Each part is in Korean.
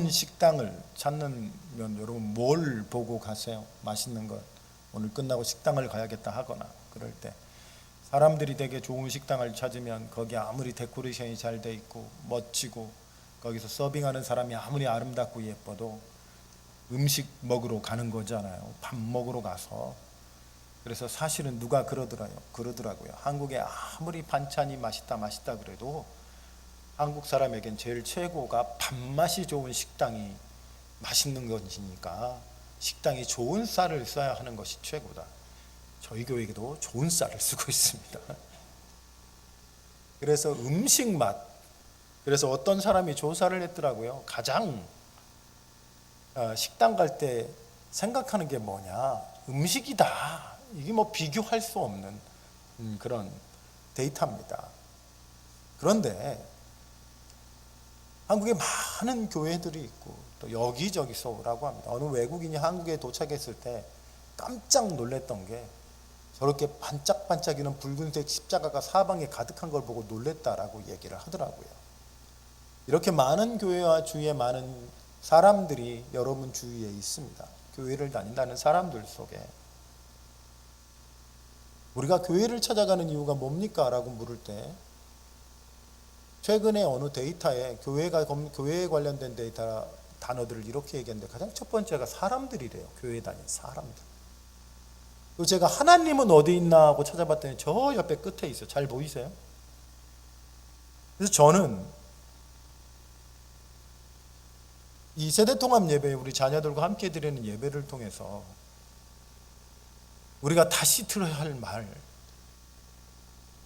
좋은 식당을 찾는 여러분 뭘 보고 가세요? 맛있는 것. 오늘 끝나고 식당을 가야겠다 하거나 그럴 때 사람들이 되게 좋은 식당을 찾으면 거기 아무리 데코레이션이 잘 돼 있고 멋지고 거기서 서빙하는 사람이 아무리 아름답고 예뻐도 음식 먹으러 가는 거잖아요. 밥 먹으러 가서. 그래서 사실은 누가 그러더라고요. 한국에 아무리 반찬이 맛있다 그래도 한국 사람에겐 제일 최고가 밥맛이 좋은 식당이 맛있는 것이니까 식당이 좋은 쌀을 써야 하는 것이 최고다. 저희 교회에도 좋은 쌀을 쓰고 있습니다. 그래서 음식 맛. 그래서 어떤 사람이 조사를 했더라고요. 가장 식당 갈 때 생각하는 게 뭐냐? 음식이다. 이게 뭐 비교할 수 없는 그런 데이터입니다. 그런데 한국에 많은 교회들이 있고 또 여기저기서 오라고 합니다. 어느 외국인이 한국에 도착했을 때 깜짝 놀랐던 게 저렇게 반짝반짝이는 붉은색 십자가가 사방에 가득한 걸 보고 놀랬다라고 얘기를 하더라고요. 이렇게 많은 교회와 주위에 많은 사람들이 여러분 주위에 있습니다. 교회를 다닌다는 사람들 속에 우리가 교회를 찾아가는 이유가 뭡니까? 라고 물을 때 최근에 어느 데이터에 교회에 관련된 데이터 단어들을 이렇게 얘기했는데 가장 첫 번째가 사람들이래요. 교회에 다니는 사람들. 그리고 제가 하나님은 어디 있나 하고 찾아봤더니 저 옆에 끝에 있어요. 잘 보이세요? 그래서 저는 이 세대통합 예배, 우리 자녀들과 함께 드리는 예배를 통해서 우리가 다시 들어야 할 말,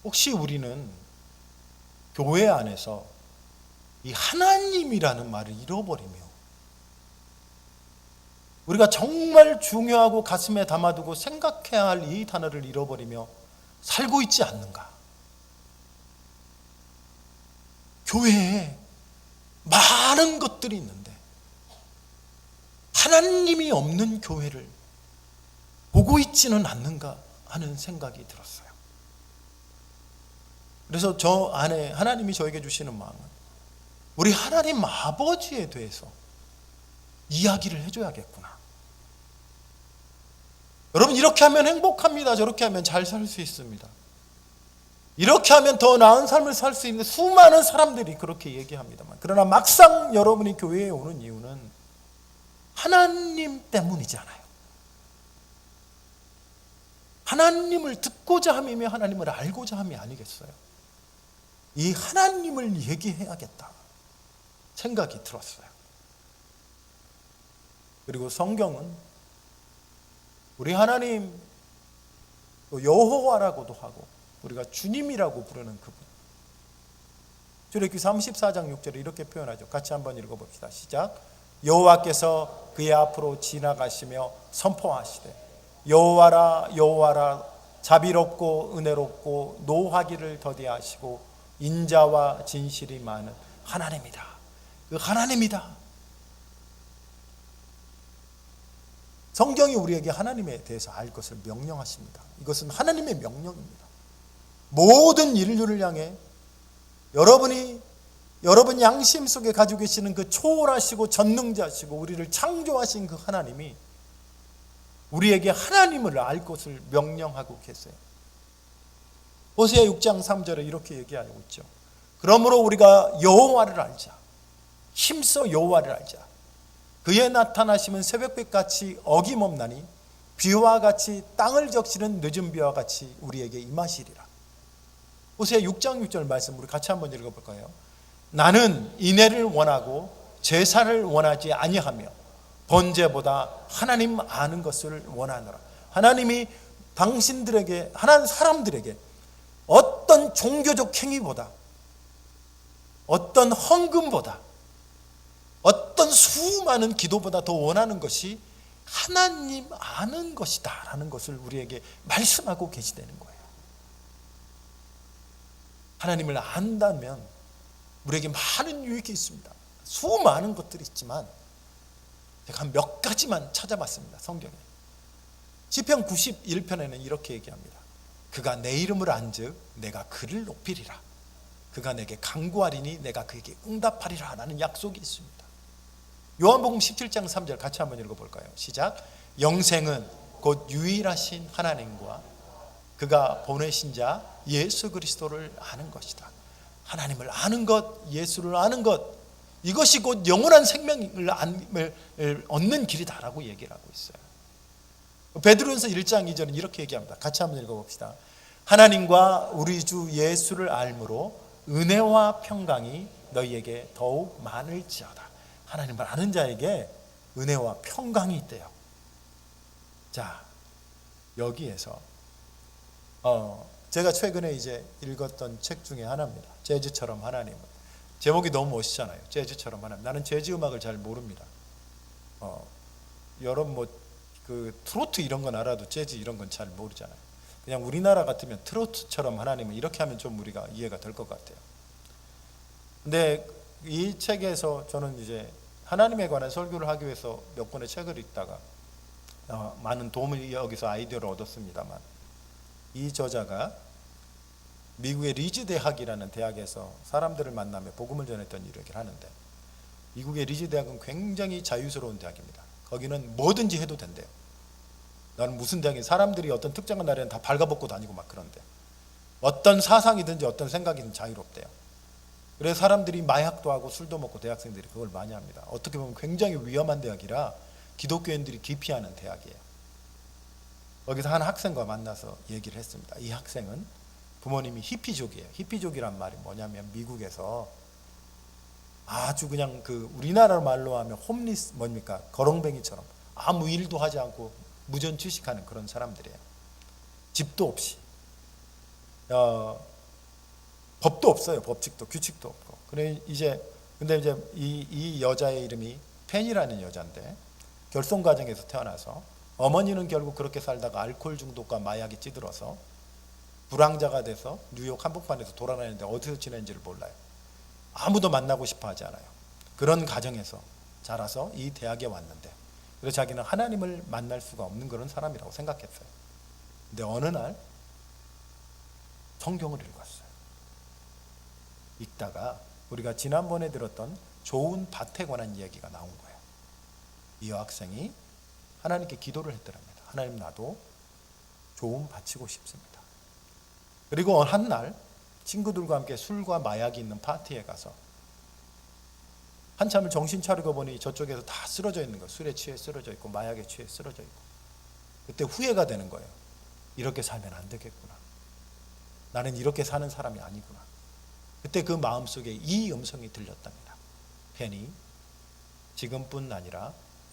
혹시 우리는 교회 안에서 이 하나님이라는 말을 잃어버리며 우리가 정말 중요하고 가슴에 담아두고 생각해야 할 이 단어를 잃어버리며 살고 있지 않는가? 교회에 많은 것들이 있는데 하나님이 없는 교회를 보고 있지는 않는가 하는 생각이 들었어요. 그래서 저 안에 하나님이 저에게 주시는 마음은 우리 하나님 아버지에 대해서 이야기를 해줘야겠구나. 여러분, 이렇게 하면 행복합니다. 저렇게 하면 잘 살 수 있습니다. 이렇게 하면 더 나은 삶을 살 수 있는 수많은 사람들이 그렇게 얘기합니다만, 그러나 막상 여러분이 교회에 오는 이유는 하나님 때문이잖아요. 하나님을 듣고자 함이며 하나님을 알고자 함이 아니겠어요? 이 하나님을 얘기해야겠다 생각이 들었어요. 그리고 성경은 우리 하나님 여호와라고도 하고 우리가 주님이라고 부르는 그분, 출애굽기 34장 6절에 이렇게 표현하죠. 같이 한번 읽어봅시다. 시작. 여호와께서 그의 앞으로 지나가시며 선포하시되 여호와라 여호와라 자비롭고 은혜롭고 노하기를 더디하시고 인자와 진실이 많은 하나님이다. 그 하나님이다. 성경이 우리에게 하나님에 대해서 알 것을 명령하십니다. 이것은 하나님의 명령입니다. 모든 인류를 향해 여러분 양심 속에 가지고 계시는 그 초월하시고 전능자시고 우리를 창조하신 그 하나님이 우리에게 하나님을 알 것을 명령하고 계세요. 호세아 6장 3절에 이렇게 얘기하고 있죠. 그러므로 우리가 여호와를 알자. 힘써 여호와를 알자. 그의 나타나심은 새벽빛같이 어김없나니 비와 같이 땅을 적시는 늦은 비와 같이 우리에게 임하시리라. 호세아 6장 6절 말씀 우리 같이 한번 읽어볼까요? 나는 인애를 원하고 제사를 원하지 아니하며 번제보다 하나님 아는 것을 원하노라. 하나님이 당신들에게, 하나님 사람들에게 어떤 종교적 행위보다, 어떤 헌금보다, 어떤 수많은 기도보다 더 원하는 것이 하나님 아는 것이다 라는 것을 우리에게 말씀하고 계시다는 거예요. 하나님을 안다면 우리에게 많은 유익이 있습니다. 수많은 것들이 있지만 제가 한 몇 가지만 찾아봤습니다. 성경에 시편 91편에는 이렇게 얘기합니다. 그가 내 이름을 안즉 내가 그를 높이리라. 그가 내게 간구하리니 내가 그에게 응답하리라 라는 약속이 있습니다. 요한복음 17장 3절 같이 한번 읽어볼까요? 시작. 영생은 곧 유일하신 하나님과 그가 보내신 자 예수 그리스도를 아는 것이다. 하나님을 아는 것, 예수를 아는 것, 이것이 곧 영원한 생명을 얻는 길이다라고 얘기를 하고 있어요. 베드로전서 1장 2절은 이렇게 얘기합니다. 같이 한번 읽어봅시다. 하나님과 우리 주 예수를 알므로 은혜와 평강이 너희에게 더욱 많을지어다. 하나님을 아는 자에게 은혜와 평강이 있대요. 자, 여기에서 제가 최근에 이제 읽었던 책 중에 하나입니다. 재즈처럼 하나님은. 제목이 너무 멋있잖아요. 재즈처럼 하나님. 나는 재즈 음악을 잘 모릅니다. 여러분 그 트로트 이런 건 알아도 재즈 이런 건 잘 모르잖아요. 그냥 우리나라 같으면 트로트처럼 하나님은 이렇게 하면 좀 우리가 이해가 될 것 같아요. 근데 이 책에서 저는 이제 하나님에 관한 설교를 하기 위해서 몇 권의 책을 읽다가 많은 도움을 여기서 아이디어를 얻었습니다만, 이 저자가 미국의 리즈 대학이라는 대학에서 사람들을 만나며 복음을 전했던 일을 하는데, 미국의 리즈 대학은 굉장히 자유스러운 대학입니다. 거기는 뭐든지 해도 된대요. 나는 무슨 대학이, 사람들이 어떤 특정한 날에는 다 발가벗고 다니고 막 그런데, 어떤 사상이든지 어떤 생각이든 자유롭대요. 그래서 사람들이 마약도 하고 술도 먹고 대학생들이 그걸 많이 합니다. 어떻게 보면 굉장히 위험한 대학이라 기독교인들이 기피하는 대학이에요. 거기서 한 학생과 만나서 얘기를 했습니다. 이 학생은 부모님이 히피족이에요. 히피족이란 말이 뭐냐면 미국에서 아주 그냥 그 우리나라 말로 하면 홈리스 뭡니까? 거렁뱅이처럼 아무 일도 하지 않고 무전취식하는 그런 사람들이에요. 집도 없이 법도 없어요. 법칙도 규칙도 없고. 근데 이제 이 여자의 이름이 펜이라는 여자인데, 결손 가정에서 태어나서 어머니는 결국 그렇게 살다가 알코올 중독과 마약에 찌들어서 불황자가 돼서 뉴욕 한복판에서 돌아다니는데 어디서 지낸지를 몰라요. 아무도 만나고 싶어 하지 않아요. 그런 가정에서 자라서 이 대학에 왔는데, 그래서 자기는 하나님을 만날 수가 없는 그런 사람이라고 생각했어요. 근데 어느 날 성경을 읽었어요. 읽다가 우리가 지난번에 들었던 좋은 밭에 관한 이야기가 나온 거예요. 이 여학생이 하나님께 기도를 했더랍니다. 하나님, 나도 좋은 밭이고 싶습니다. 그리고 한 날 친구들과 함께 술과 마약이 있는 파티에 가서 한참을 정신 차리고 보니 저쪽에서 다 쓰러져 있는 거예요. 술에 취해 쓰러져 있고 마약에 취해 쓰러져 있고. 그때 후회가 되는 거예요. 이렇게 살면 안 되겠구나. 나는 이렇게 사는 사람이 아니구나. 그때 그 마음속에 이 음성이 들렸답니다. 펜이, 지금뿐 아니라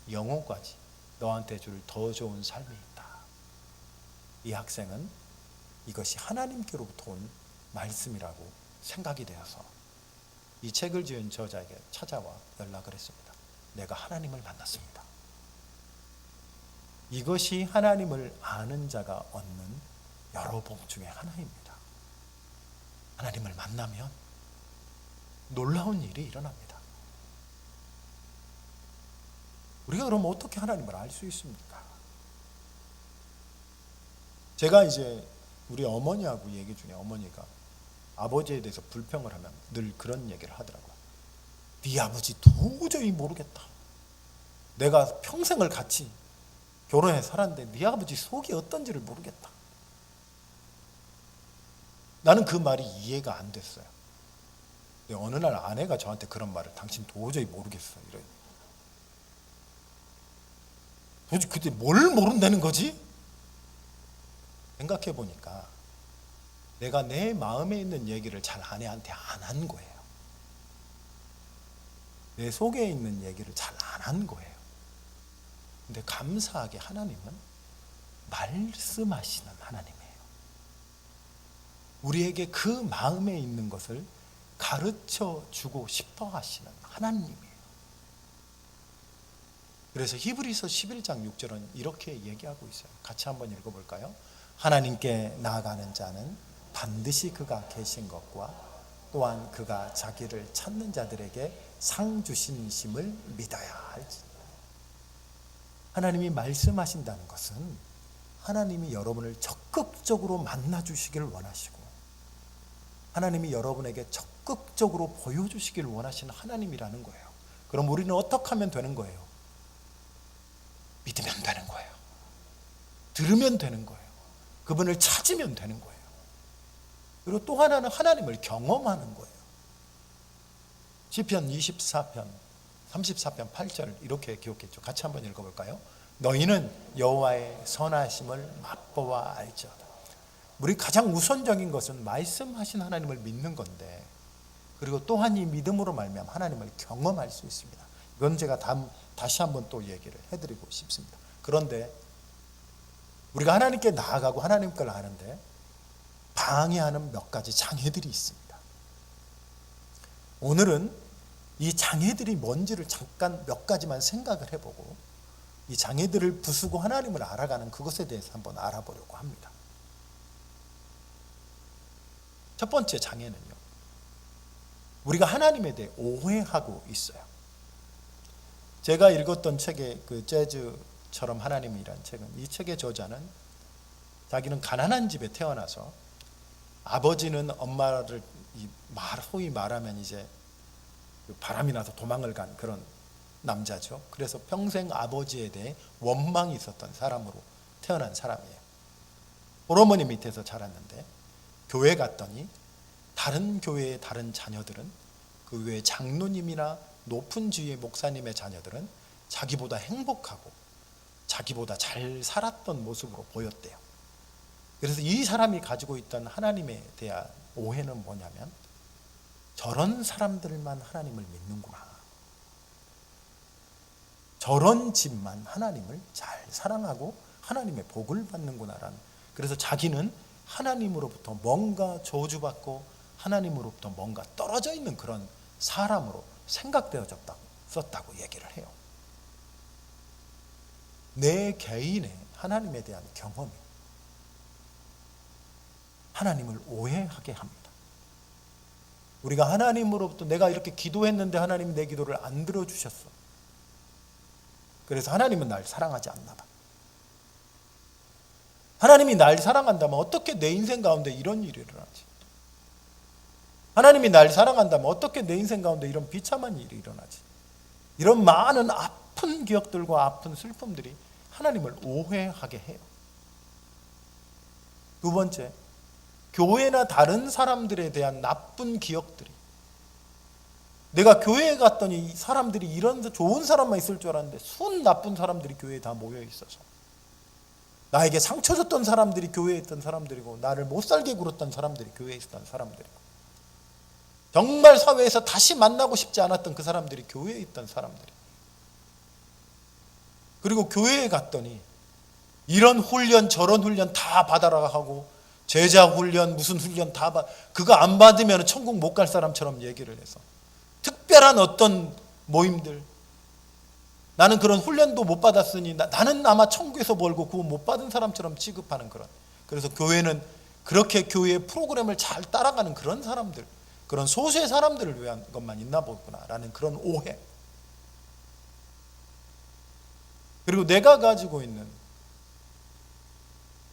영혼까지 너한테 줄 더 좋은 삶이 있다. 이 학생은 이것이 하나님께로부터 온 말씀이라고 생각이 되어서 이 책을 지은 저자에게 찾아와 연락을 했습니다. 내가 하나님을 만났습니다. 이것이 하나님을 아는 자가 얻는 여러 복 중에 하나입니다. 하나님을 만나면 놀라운 일이 일어납니다. 우리가 그럼 어떻게 하나님을 알 수 있습니까? 제가 이제 우리 어머니하고 얘기 중에 어머니가 아버지에 대해서 불평을 하면 늘 그런 얘기를 하더라고요. 네 아버지 도저히 모르겠다. 내가 평생을 같이 결혼해 살았는데 네 아버지 속이 어떤지를 모르겠다. 나는 그 말이 이해가 안 됐어요. 근데 어느 날 아내가 저한테 그런 말을, 당신 도저히 모르겠어, 이래. 도대체 그때 뭘 모른다는 거지? 생각해 보니까 내가 내 마음에 있는 얘기를 잘 아내한테 안 한 거예요. 내 속에 있는 얘기를 잘 안 한 거예요. 근데 감사하게 하나님은 말씀하시는 하나님이에요. 우리에게 그 마음에 있는 것을 가르쳐 주고 싶어 하시는 하나님이에요. 그래서 히브리서 11장 6절은 이렇게 얘기하고 있어요. 같이 한번 읽어볼까요? 하나님께 나아가는 자는 반드시 그가 계신 것과 또한 그가 자기를 찾는 자들에게 상 주신심을 믿어야 할지. 하나님이 말씀하신다는 것은 하나님이 여러분을 적극적으로 만나주시길 원하시고, 하나님이 여러분에게 적극적으로 보여주시길 원하시는 하나님이라는 거예요. 그럼 우리는 어떻게 하면 되는 거예요? 믿으면 되는 거예요. 들으면 되는 거예요. 그분을 찾으면 되는 거예요. 그리고 또 하나는 하나님을 경험하는 거예요. 시편 24편 34편 8절 이렇게 기록했죠. 같이 한번 읽어볼까요? 너희는 여호와의 선하심을 맛보아 알지어다. 우리 가장 우선적인 것은 말씀하신 하나님을 믿는 건데, 그리고 또한 이 믿음으로 말미암아 하나님을 경험할 수 있습니다. 이건 제가 다시 한번 또 얘기를 해드리고 싶습니다. 그런데 우리가 하나님께 나아가고 하나님 걸 아는데 방해하는 몇 가지 장애들이 있습니다. 오늘은 이 장애들이 뭔지를 잠깐 몇 가지만 생각을 해보고 이 장애들을 부수고 하나님을 알아가는 그것에 대해서 한번 알아보려고 합니다. 첫 번째 장애는요, 우리가 하나님에 대해 오해하고 있어요. 제가 읽었던 책의 그 재즈처럼 하나님이란 책은, 이 책의 저자는 자기는 가난한 집에 태어나서 아버지는 엄마를 소위 말하면 이제 바람이 나서 도망을 간 그런 남자죠. 그래서 평생 아버지에 대해 원망이 있었던 사람으로 태어난 사람이에요. 홀어머니 밑에서 자랐는데 교회 갔더니 다른 교회의 다른 자녀들은, 그 외에 장로님이나 높은 지위의 목사님의 자녀들은 자기보다 행복하고 자기보다 잘 살았던 모습으로 보였대요. 그래서 이 사람이 가지고 있던 하나님에 대한 오해는 뭐냐면, 저런 사람들만 하나님을 믿는구나, 저런 집만 하나님을 잘 사랑하고 하나님의 복을 받는구나라는, 그래서 자기는 하나님으로부터 뭔가 저주받고 하나님으로부터 뭔가 떨어져 있는 그런 사람으로 생각되어졌다고 얘기를 해요. 내 개인의 하나님에 대한 경험이 하나님을 오해하게 합니다. 우리가 하나님으로부터 내가 이렇게 기도했는데 하나님이 내 기도를 안 들어주셨어. 그래서 하나님은 날 사랑하지 않나 봐. 하나님이 날 사랑한다면 어떻게 내 인생 가운데 이런 일이 일어나지? 하나님이 날 사랑한다면 어떻게 내 인생 가운데 이런 비참한 일이 일어나지? 이런 많은 아픈 기억들과 아픈 슬픔들이 하나님을 오해하게 해요. 두 번째, 교회나 다른 사람들에 대한 나쁜 기억들이, 내가 교회에 갔더니 사람들이 이런 좋은 사람만 있을 줄 알았는데 순 나쁜 사람들이 교회에 다 모여 있어서, 나에게 상처 줬던 사람들이 교회에 있던 사람들이고, 나를 못 살게 굴었던 사람들이 교회에 있었던 사람들이고, 정말 사회에서 다시 만나고 싶지 않았던 그 사람들이 교회에 있던 사람들이, 그리고 교회에 갔더니 이런 훈련 저런 훈련 다 받아라 하고, 제자 훈련 무슨 훈련 다 그거 안 받으면 천국 못 갈 사람처럼 얘기를 해서, 특별한 어떤 모임들, 나는 그런 훈련도 못 받았으니 나는 아마 천국에서 벌고 구원 못 받은 사람처럼 취급하는 그런, 그래서 교회는 그렇게 교회의 프로그램을 잘 따라가는 그런 사람들, 그런 소수의 사람들을 위한 것만 있나 보구나라는 그런 오해. 그리고 내가 가지고 있는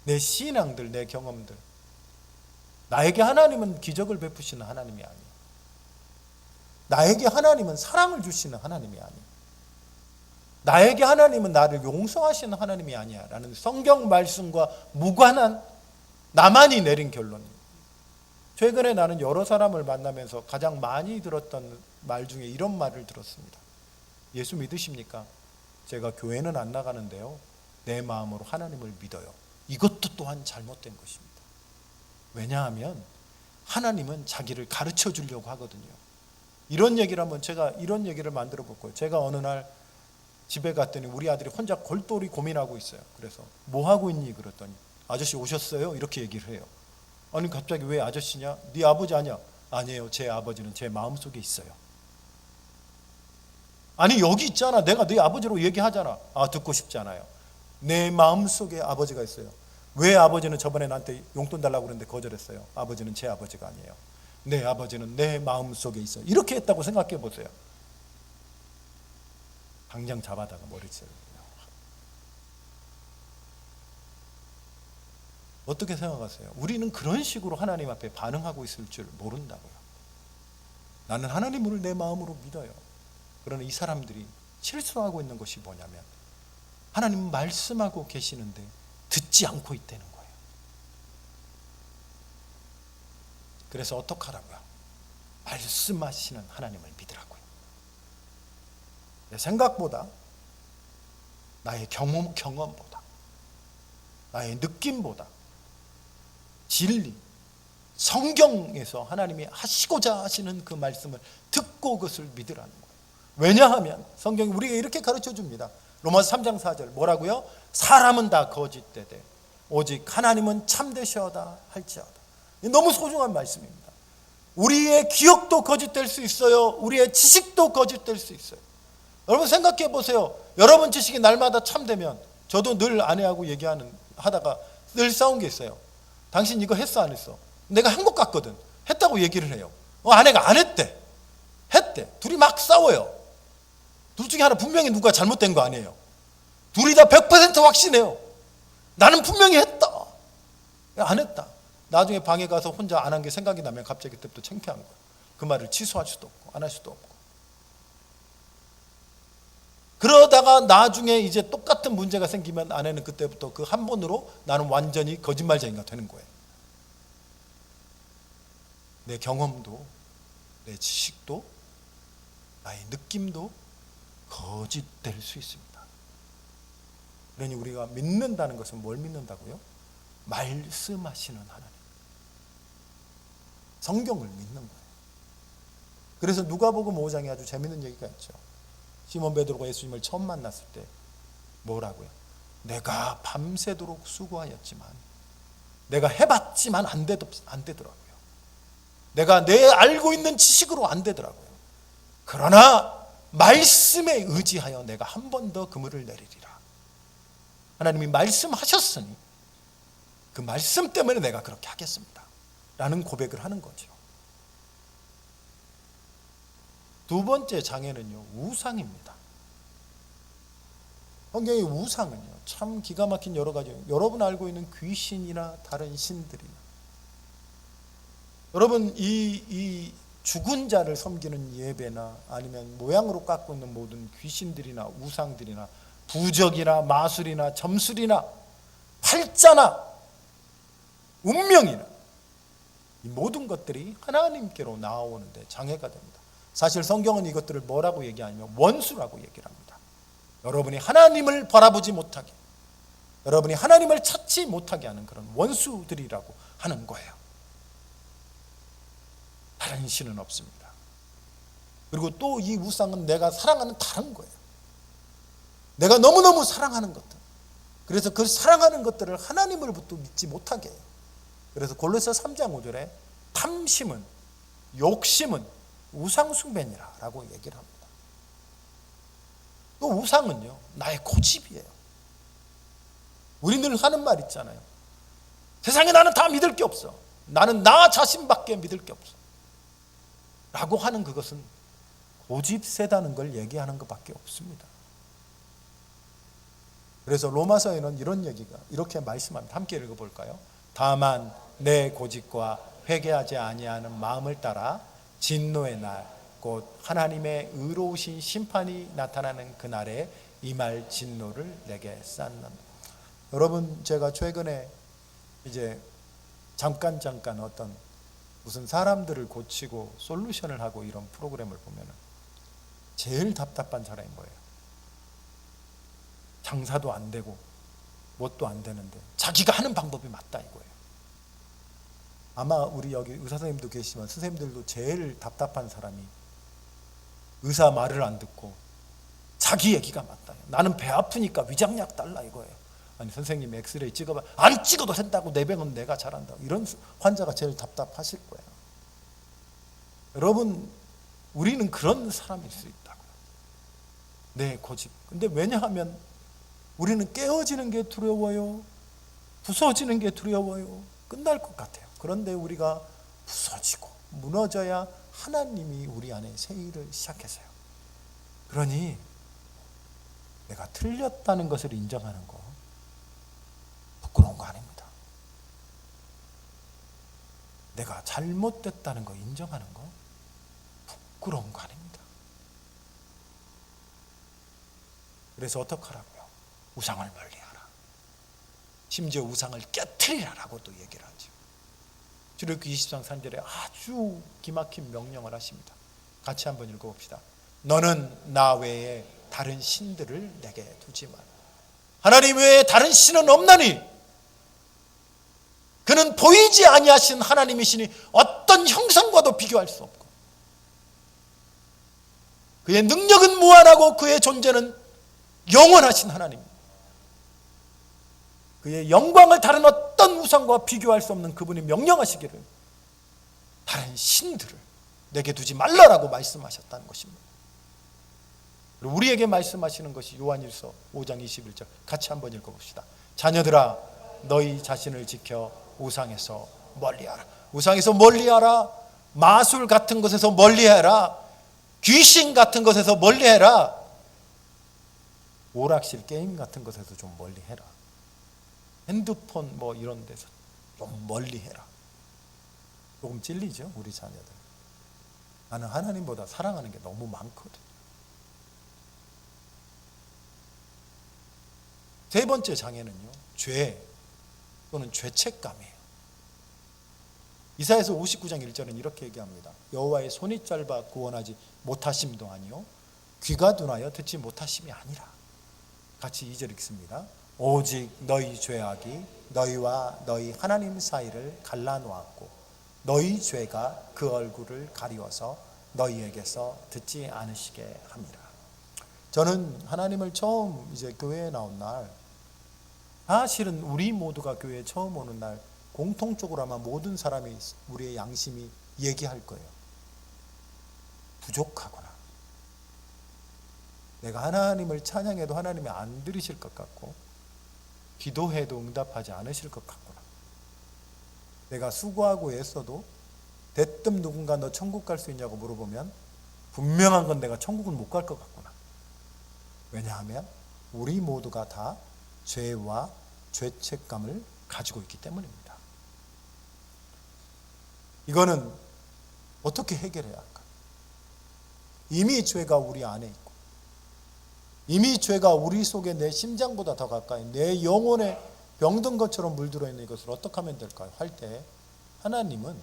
내 신앙들, 내 경험들, 나에게 하나님은 기적을 베푸시는 하나님이 아니에요. 나에게 하나님은 사랑을 주시는 하나님이 아니에요. 나에게 하나님은 나를 용서하시는 하나님이 아니야 라는 성경 말씀과 무관한 나만이 내린 결론입니다. 최근에 나는 여러 사람을 만나면서 가장 많이 들었던 말 중에 이런 말을 들었습니다. 예수 믿으십니까? 제가 교회는 안 나가는데요, 내 마음으로 하나님을 믿어요. 이것도 또한 잘못된 것입니다. 왜냐하면 하나님은 자기를 가르쳐 주려고 하거든요. 이런 얘기를 하면 제가 이런 얘기를 만들어 볼 거예요. 제가 어느 날 집에 갔더니 우리 아들이 혼자 골똘히 고민하고 있어요. 그래서 뭐 하고 있니? 그랬더니 아저씨 오셨어요? 이렇게 얘기를 해요. 아니 갑자기 왜 아저씨냐? 네 아버지 아니야? 아니에요. 제 아버지는 제 마음속에 있어요. 아니 여기 있잖아. 내가 네 아버지로 얘기하잖아. 아 듣고 싶지 않아요. 내 마음속에 아버지가 있어요. 왜 아버지는 저번에 나한테 용돈 달라고 그랬는데 거절했어요? 아버지는 제 아버지가 아니에요. 내 아버지는 내 마음속에 있어요. 이렇게 했다고 생각해 보세요. 당장 잡아다가 머리채를. 어떻게 생각하세요? 우리는 그런 식으로 하나님 앞에 반응하고 있을 줄 모른다고요. 나는 하나님을 내 마음으로 믿어요. 그러나 이 사람들이 실수하고 있는 것이 뭐냐면 하나님은 말씀하고 계시는데 듣지 않고 있다는 거예요. 그래서 어떡하라고요? 말씀하시는 하나님을 믿으라고요. 내 생각보다, 나의 경험보다, 나의 느낌보다 진리, 성경에서 하나님이 하시고자 하시는 그 말씀을 듣고 그것을 믿으라는 거예요. 왜냐하면 성경이 우리에게 이렇게 가르쳐 줍니다. 로마서 3장 4절 뭐라고요? 사람은 다 거짓되되 오직 하나님은 참되시어다 할지어다. 너무 소중한 말씀입니다. 우리의 기억도 거짓될 수 있어요. 우리의 지식도 거짓될 수 있어요. 여러분 생각해 보세요. 여러분 지식이 날마다 참되면, 저도 늘 아내하고 하다가 늘 싸운 게 있어요. 당신 이거 했어 안 했어? 내가 한 것 같거든. 했다고 얘기를 해요. 아내가 안 했대. 했대. 둘이 막 싸워요. 둘 중에 하나 분명히 누가 잘못된 거 아니에요. 둘이 다 100% 확신해요. 나는 분명히 했다. 안 했다. 나중에 방에 가서 혼자 안 한 게 생각이 나면 갑자기 그때부터 창피한 거야. 그 말을 취소할 수도 없고 안 할 수도 없고. 그러다가 나중에 이제 똑같은 문제가 생기면 아내는 그때부터 그 한 번으로 나는 완전히 거짓말쟁이가 되는 거예요. 내 경험도, 내 지식도, 나의 느낌도 거짓될 수 있습니다. 그러니 우리가 믿는다는 것은 뭘 믿는다고요? 말씀하시는 하나님, 성경을 믿는 거예요. 그래서 누가복음 5장에 아주 재밌는 얘기가 있죠. 시몬 베드로가 예수님을 처음 만났을 때 뭐라고요? 내가 밤새도록 수고하였지만, 내가 해봤지만 안 되더라고요. 내가 내 알고 있는 지식으로 안 되더라고요. 그러나 말씀에 의지하여 내가 한 번 더 그물을 내리리라. 하나님이 말씀하셨으니 그 말씀 때문에 내가 그렇게 하겠습니다 라는 고백을 하는 거죠. 두 번째 장애는요, 우상입니다. 성경의 우상은요, 참 기가 막힌 여러 가지, 여러분 알고 있는 귀신이나 다른 신들이나, 여러분 이 죽은 자를 섬기는 예배나 아니면 모양으로 깎고 있는 모든 귀신들이나 우상들이나 부적이나 마술이나 점술이나 팔자나 운명이나 이 모든 것들이 하나님께로 나오는데 장애가 됩니다. 사실 성경은 이것들을 뭐라고 얘기하냐면 원수라고 얘기를 합니다. 여러분이 하나님을 바라보지 못하게, 여러분이 하나님을 찾지 못하게 하는 그런 원수들이라고 하는 거예요. 다른 신은 없습니다. 그리고 또 이 우상은 내가 사랑하는 다른 거예요. 내가 너무너무 사랑하는 것들, 그래서 그 사랑하는 것들을 하나님으로부터 믿지 못하게 해요. 그래서 골로새 3장 5절에 탐심은, 욕심은 우상숭배니라 라고 얘기를 합니다. 또 우상은요, 나의 고집이에요. 우리 늘 하는 말 있잖아요. 세상에 나는 다 믿을 게 없어. 나는 나 자신밖에 믿을 게 없어 라고 하는 그것은 고집 세다는 걸 얘기하는 것밖에 없습니다. 그래서 로마서에는 이런 얘기가 이렇게 말씀합니다. 함께 읽어볼까요? 다만 내 고집과 회개하지 아니하는 마음을 따라 진노의 날, 곧 하나님의 의로우신 심판이 나타나는 그날에 임할 진노를 내게 쌓는다. 여러분, 제가 최근에 이제 잠깐 어떤 무슨 사람들을 고치고 솔루션을 하고 이런 프로그램을 보면 제일 답답한 사람이 뭐예요? 장사도 안 되고 뭣도 안 되는데 자기가 하는 방법이 맞다 이거예요. 아마 우리 여기 의사 선생님도 계시지만 선생님들도 제일 답답한 사람이 의사 말을 안 듣고 자기 얘기가 맞다. 나는 배 아프니까 위장약 달라 이거예요. 아니 선생님 엑스레이 찍어봐. 안 찍어도 된다고, 내 병은 내가 잘한다고. 이런 환자가 제일 답답하실 거예요. 여러분, 우리는 그런 사람일 수 있다고요. 내 고집. 근데 왜냐하면 우리는 깨어지는 게 두려워요. 부서지는 게 두려워요. 끝날 것 같아요. 그런데 우리가 부서지고 무너져야 하나님이 우리 안에 새 일을 시작하세요. 그러니 내가 틀렸다는 것을 인정하는 거 부끄러운 거 아닙니다. 내가 잘못됐다는 거 인정하는 거 부끄러운 거 아닙니다. 그래서 어떡하라고요? 우상을 멀리하라. 심지어 우상을 깨트리라라고도 얘기를 하죠. 출애굽기 20장 3절에 아주 기막힌 명령을 하십니다. 같이 한번 읽어봅시다. 너는 나 외에 다른 신들을 내게 두지 마라. 하나님 외에 다른 신은 없나니 그는 보이지 아니하신 하나님이시니 어떤 형상과도 비교할 수 없고 그의 능력은 무한하고 그의 존재는 영원하신 하나님, 그의 영광을 다른 어떤 우상과 비교할 수 없는 그분이 명령하시기를 다른 신들을 내게 두지 말라라고 말씀하셨다는 것입니다. 그리고 우리에게 말씀하시는 것이 요한일서 5장 21절 같이 한번 읽어봅시다. 자녀들아 너희 자신을 지켜 우상에서 멀리하라. 우상에서 멀리하라. 마술 같은 것에서 멀리해라. 귀신 같은 것에서 멀리해라. 오락실 게임 같은 것에서 좀 멀리해라. 핸드폰 뭐 이런 데서 좀 멀리해라. 조금 찔리죠 우리 자녀들. 나는 하나님보다 사랑하는 게 너무 많거든. 세 번째 장애는요, 죄 또는 죄책감이에요. 이사야서 59장 1절은 이렇게 얘기합니다. 여호와의 손이 짧아 구원하지 못하심도 아니요 귀가 둔하여 듣지 못하심이 아니라. 같이 2절 읽습니다. 오직 너희 죄악이 너희와 너희 하나님 사이를 갈라놓았고 너희 죄가 그 얼굴을 가리워서 너희에게서 듣지 않으시게 함이라. 저는 하나님을 처음 이제 교회에 나온 날, 사실은 우리 모두가 교회에 처음 오는 날 공통적으로 아마 모든 사람이 우리의 양심이 얘기할 거예요. 부족하구나. 내가 하나님을 찬양해도 하나님이 안 들으실 것 같고 기도해도 응답하지 않으실 것 같구나. 내가 수고하고 애써도 대뜸 누군가 너 천국 갈 수 있냐고 물어보면 분명한 건 내가 천국은 못 갈 것 같구나. 왜냐하면 우리 모두가 다 죄와 죄책감을 가지고 있기 때문입니다. 이거는 어떻게 해결해야 할까? 이미 죄가 우리 안에 있고 이미 죄가 우리 속에 내 심장보다 더 가까이 내 영혼에 병든 것처럼 물들어 있는 이것을 어떻게 하면 될까요? 할 때 하나님은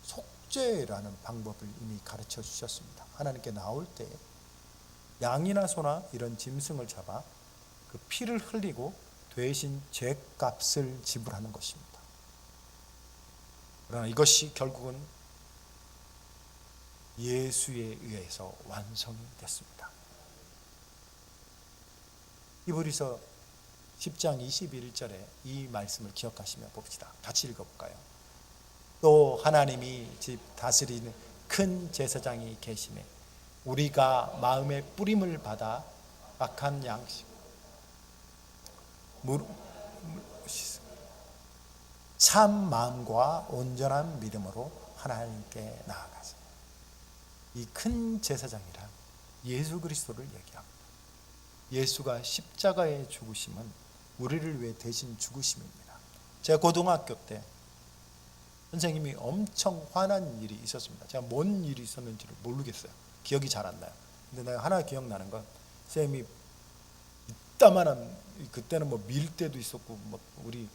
속죄라는 방법을 이미 가르쳐 주셨습니다. 하나님께 나올 때 양이나 소나 이런 짐승을 잡아 그 피를 흘리고 대신 죄값을 지불하는 것입니다. 그러나 이것이 결국은 예수에 의해서 완성이 됐습니다. 히브리서 10장 21절에 이 말씀을 기억하시며 봅시다. 같이 읽어볼까요? 또 하나님이 집 다스리는 큰 제사장이 계시매 우리가 마음의 뿌림을 받아 악한 양식 참 마음과 온전한 믿음으로 하나님께 나아가세요. 이 큰 제사장이란 예수 그리스도를 얘기합니다. 예수가 십자가에 죽으심은 우리를 위해 대신 죽으심입니다. 제가 고등학교 때 선생님이 엄청 화난 일이 있었습니다. 제가 뭔 일이 있었는지를 모르겠어요. 기억이 잘 안 나요. 근데 내가 하나 기억나는 건 선생님이 이따만한, 그때는 뭐 밀대도 있었고 뭐 우리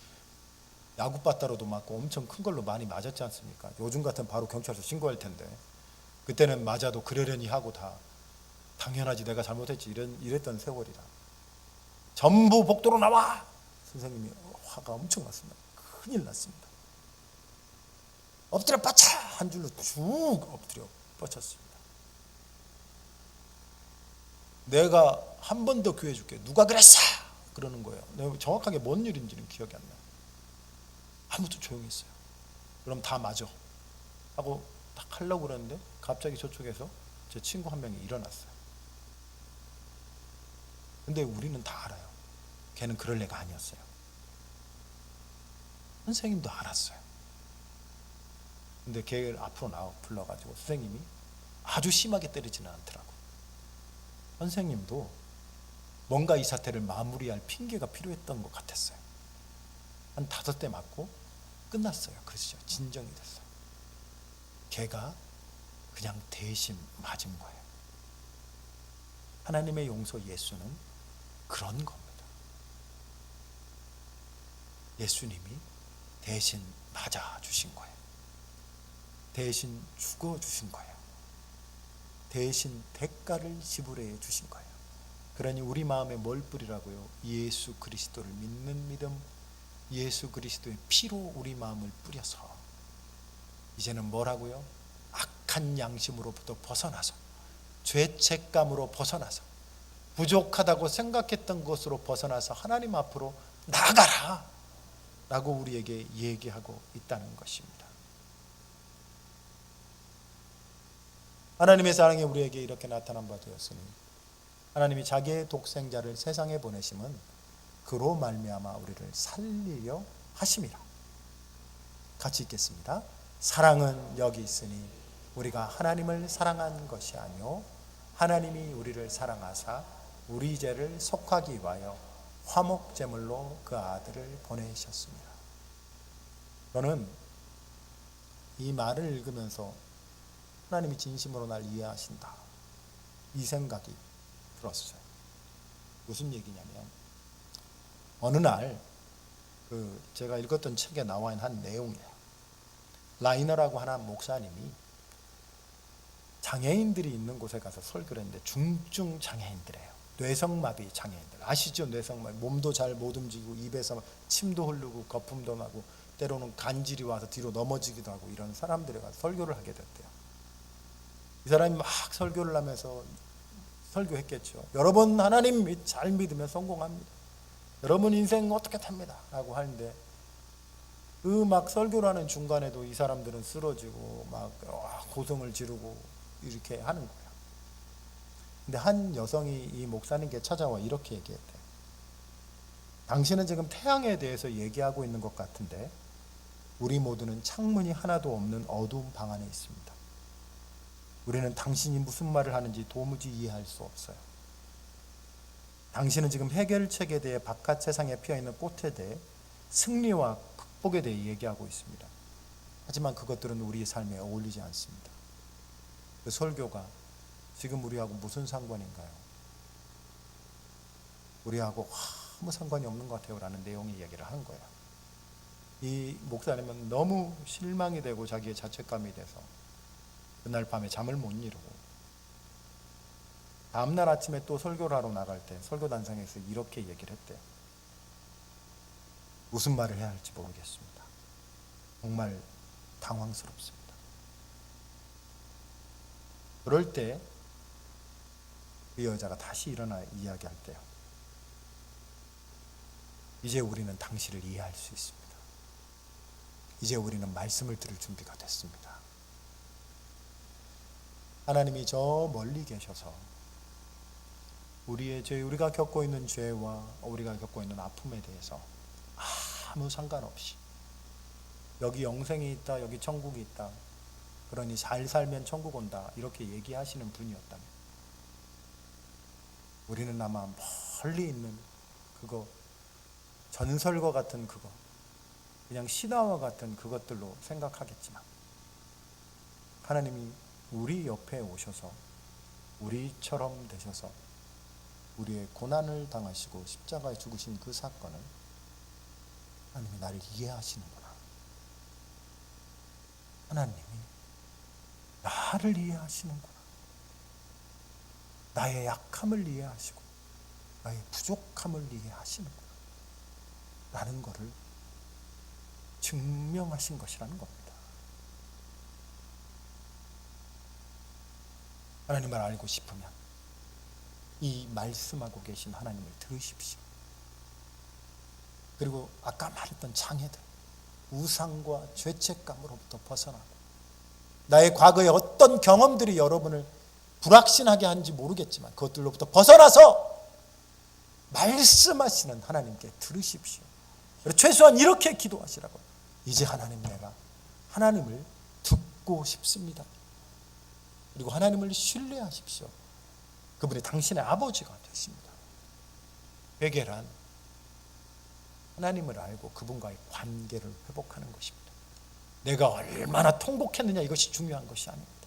야구바따로도 맞고 엄청 큰 걸로 많이 맞았지 않습니까? 요즘 같으면 바로 경찰서 신고할 텐데 그때는 맞아도 그러려니 하고 다 당연하지 내가 잘못했지 이랬던 세월이라 전부 복도로 나와! 선생님이 화가 엄청 났습니다. 큰일 났습니다. 엎드려 뻗쳐! 한 줄로 쭉 엎드려 뻗쳤습니다. 내가 한 번 더 기회 줄게. 누가 그랬어? 그러는 거예요. 내가 정확하게 뭔 일인지는 기억이 안 나요. 아무도 조용히 했어요. 그럼 다 맞아 하고 딱 하려고 그러는데 갑자기 저쪽에서 제 친구 한 명이 일어났어요. 근데 우리는 다 알아요. 걔는 그럴 애가 아니었어요. 선생님도 알았어요. 근데 걔를 앞으로 불러가지고 선생님이 아주 심하게 때리지는 않더라고요. 선생님도 뭔가 이 사태를 마무리할 핑계가 필요했던 것 같았어요. 한 5대 맞고 끝났어요. 그렇죠. 진정이 됐어요. 걔가 그냥 대신 맞은 거예요. 하나님의 용서 예수는 그런 겁니다. 예수님이 대신 맞아주신 거예요. 대신 죽어주신 거예요. 대신 대가를 지불해 주신 거예요. 그러니 우리 마음에 뭘 뿌리라고요? 예수 그리스도를 믿는 믿음, 예수 그리스도의 피로 우리 마음을 뿌려서 이제는 뭐라고요? 악한 양심으로부터 벗어나서, 죄책감으로 벗어나서, 부족하다고 생각했던 것으로 벗어나서 하나님 앞으로 나가라 라고 우리에게 얘기하고 있다는 것입니다. 하나님의 사랑이 우리에게 이렇게 나타난 바 되었으니 하나님이 자기의 독생자를 세상에 보내심은 그로 말미암아 우리를 살리려 하심이라. 같이 읽겠습니다. 사랑은 여기 있으니 우리가 하나님을 사랑한 것이 아니요 하나님이 우리를 사랑하사 우리 죄를 속하기 위하여 화목제물로 그 아들을 보내셨습니다. 저는 이 말을 읽으면서 하나님이 진심으로 날 이해하신다, 이 생각이 들었어요. 무슨 얘기냐면 어느 날 제가 읽었던 책에 나와 있는 한 내용이에요. 라이너라고 하는 목사님이 장애인들이 있는 곳에 가서 설교를 했는데 중증 장애인들이에요. 뇌성마비 장애인들 아시죠? 뇌성마비, 몸도 잘 못 움직이고 입에서 침도 흐르고 거품도 나고 때로는 간질이 와서 뒤로 넘어지기도 하고 이런 사람들에 가서 설교를 하게 됐대요. 이 사람이 막 설교를 하면서 설교했겠죠. 여러분 하나님 잘 믿으면 성공합니다. 여러분 인생 어떻게 됩니다 라고 하는데 막 설교를 하는 중간에도 이 사람들은 쓰러지고 막 고성을 지르고 이렇게 하는 거예요. 근데 한 여성이 이 목사님께 찾아와 이렇게 얘기했대요. 당신은 지금 태양에 대해서 얘기하고 있는 것 같은데 우리 모두는 창문이 하나도 없는 어두운 방 안에 있습니다. 우리는 당신이 무슨 말을 하는지 도무지 이해할 수 없어요. 당신은 지금 해결책에 대해 바깥 세상에 피어있는 꽃에 대해 승리와 극복에 대해 얘기하고 있습니다. 하지만 그것들은 우리의 삶에 어울리지 않습니다. 그 설교가 지금 우리하고 무슨 상관인가요? 우리하고 아무 상관이 없는 것 같아요 라는 내용의 이야기를 한 거예요. 이 목사님은 너무 실망이 되고 자기의 자책감이 돼서 그날 밤에 잠을 못 이루고 다음날 아침에 또 설교를 하러 나갈 때 설교단상에서 이렇게 얘기를 했대요. 무슨 말을 해야 할지 모르겠습니다. 정말 당황스럽습니다. 그럴 때 그 여자가 다시 일어나 이야기할 때요. 이제 우리는 당신을 이해할 수 있습니다. 이제 우리는 말씀을 들을 준비가 됐습니다. 하나님이 저 멀리 계셔서 우리의 죄, 우리가 겪고 있는 죄와 우리가 겪고 있는 아픔에 대해서 아무 상관없이 여기 영생이 있다, 여기 천국이 있다, 그러니 잘 살면 천국 온다 이렇게 얘기하시는 분이었다면 우리는 아마 멀리 있는 그거, 전설과 같은 그거, 그냥 신화와 같은 그것들로 생각하겠지만 하나님이 우리 옆에 오셔서 우리처럼 되셔서 우리의 고난을 당하시고 십자가에 죽으신 그 사건은 하나님이 나를 이해하시는구나. 하나님이 나를 이해하시는구나. 나의 약함을 이해하시고 나의 부족함을 이해하시는구나 라는 것을 증명하신 것이라는 겁니다. 하나님을 알고 싶으면 이 말씀하고 계신 하나님을 들으십시오. 그리고 아까 말했던 장애들, 우상과 죄책감으로부터 벗어나고 나의 과거의 어떤 경험들이 여러분을 불확신하게 하는지 모르겠지만 그것들로부터 벗어나서 말씀하시는 하나님께 들으십시오. 최소한 이렇게 기도하시라고. 이제 하나님, 내가 하나님을 듣고 싶습니다. 그리고 하나님을 신뢰하십시오. 그분이 당신의 아버지가 되십니다. 회개란 하나님을 알고 그분과의 관계를 회복하는 것입니다. 내가 얼마나 통곡했느냐 이것이 중요한 것이 아닙니다.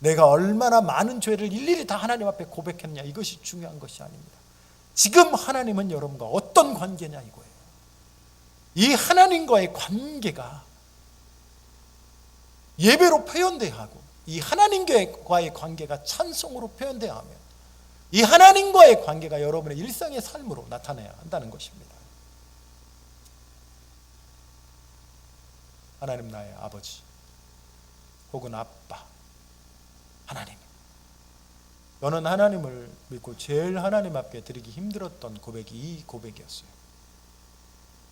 내가 얼마나 많은 죄를 일일이 다 하나님 앞에 고백했느냐 이것이 중요한 것이 아닙니다. 지금 하나님은 여러분과 어떤 관계냐 이거예요. 이 하나님과의 관계가 예배로 표현돼야 하고, 이 하나님과의 관계가 찬송으로 표현돼야 하며, 이 하나님과의 관계가 여러분의 일상의 삶으로 나타나야 한다는 것입니다. 하나님 나의 아버지 혹은 아빠 하나님, 저는 하나님을 믿고 제일 하나님 앞에 드리기 힘들었던 고백이 이 고백이었어요.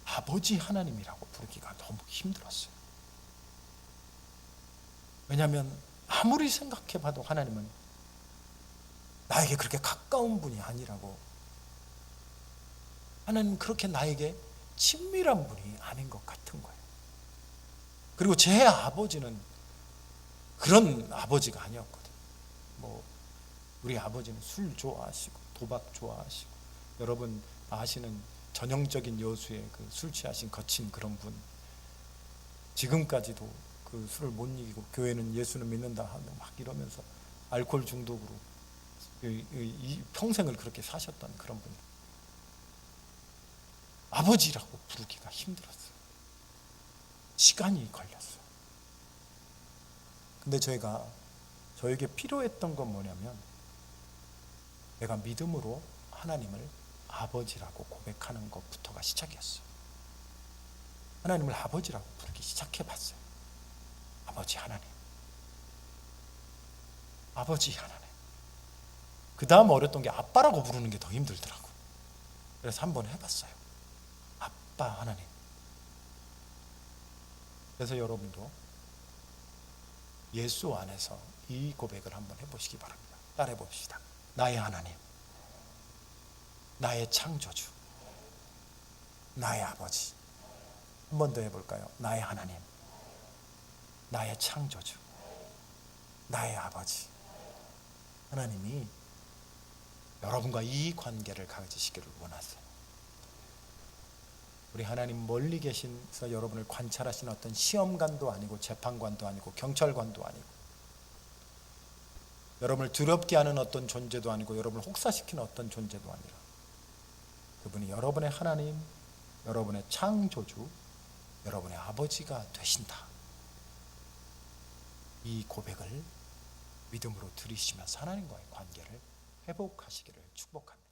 아버지 하나님이라고 부르기가 너무 힘들었어요. 왜냐하면 아무리 생각해봐도 하나님은 나에게 그렇게 가까운 분이 아니라고, 하나님은 그렇게 나에게 친밀한 분이 아닌 것 같은 거예요. 그리고 제 아버지는 그런 아버지가 아니었거든요. 우리 아버지는 술 좋아하시고 도박 좋아하시고, 여러분 아시는 전형적인 여수의 그 술 취하신 거친 그런 분, 지금까지도 그 술을 못 이기고 교회는 예수는 믿는다 하며 막 이러면서 알코올 중독으로 이 평생을 그렇게 사셨던 그런 분, 아버지라고 부르기가 힘들었어요. 시간이 걸렸어요. 근데 저에게 필요했던 건 뭐냐면, 내가 믿음으로 하나님을 아버지라고 고백하는 것부터가 시작이었어요. 하나님을 아버지라고 부르기 시작해봤어요. 아버지 하나님, 아버지 하나님. 그 다음 어렸던 게 아빠라고 부르는 게 더 힘들더라고요. 그래서 한번 해봤어요. 아빠 하나님. 그래서 여러분도 예수 안에서 이 고백을 한번 해보시기 바랍니다. 따라해 봅시다. 나의 하나님, 나의 창조주, 나의 아버지. 한 번 더 해볼까요? 나의 하나님, 나의 창조주, 나의 아버지. 하나님이 여러분과 이 관계를 가지시기를 원하세요. 우리 하나님 멀리 계신서 여러분을 관찰하시는 어떤 시험관도 아니고 재판관도 아니고 경찰관도 아니고, 여러분을 두렵게 하는 어떤 존재도 아니고, 여러분을 혹사시키는 어떤 존재도 아니라, 그분이 여러분의 하나님, 여러분의 창조주, 여러분의 아버지가 되신다. 이 고백을 믿음으로 들으시면서 하나님과의 관계를 회복하시기를 축복합니다.